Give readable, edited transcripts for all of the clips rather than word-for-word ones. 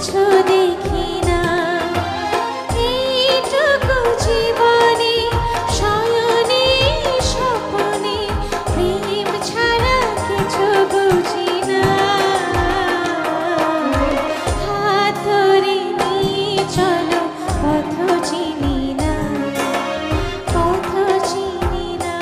কিছু দেখি না, এইটুকু জীবনে শয়নে স্বপনে প্রেম ছাড়া কিছু বুঝি না। হাত ধরে নিয়ে চলো, পথ চিনি না, পথ চিনি না।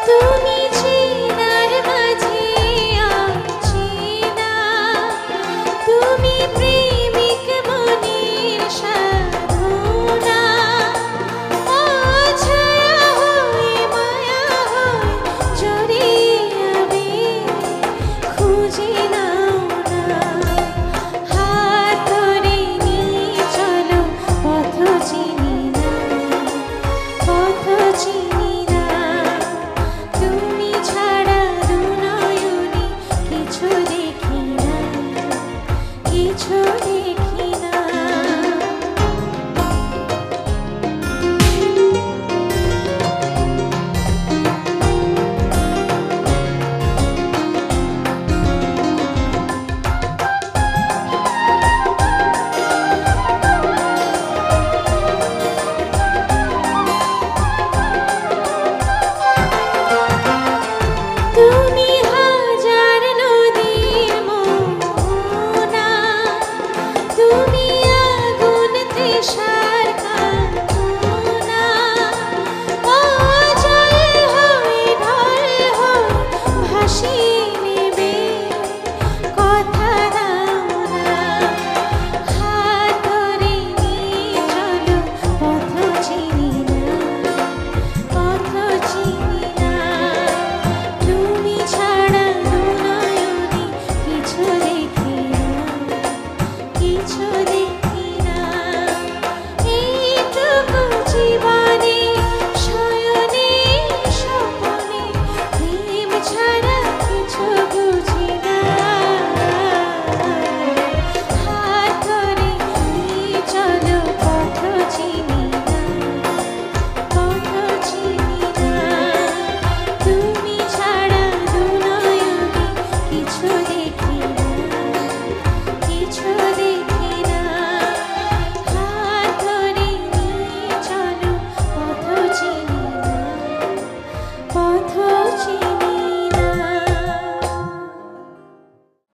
তুমি চেনার মাঝে অচেনা, তুমি প্রেমিক মনের সাধনা। অছায়া হয়ে মায়া হয়ে জড়িয়ে যাবে, খুঁজে নাও না। হাত ধরে নিয়ে চলো, পথ চিনি না, পথ চিনি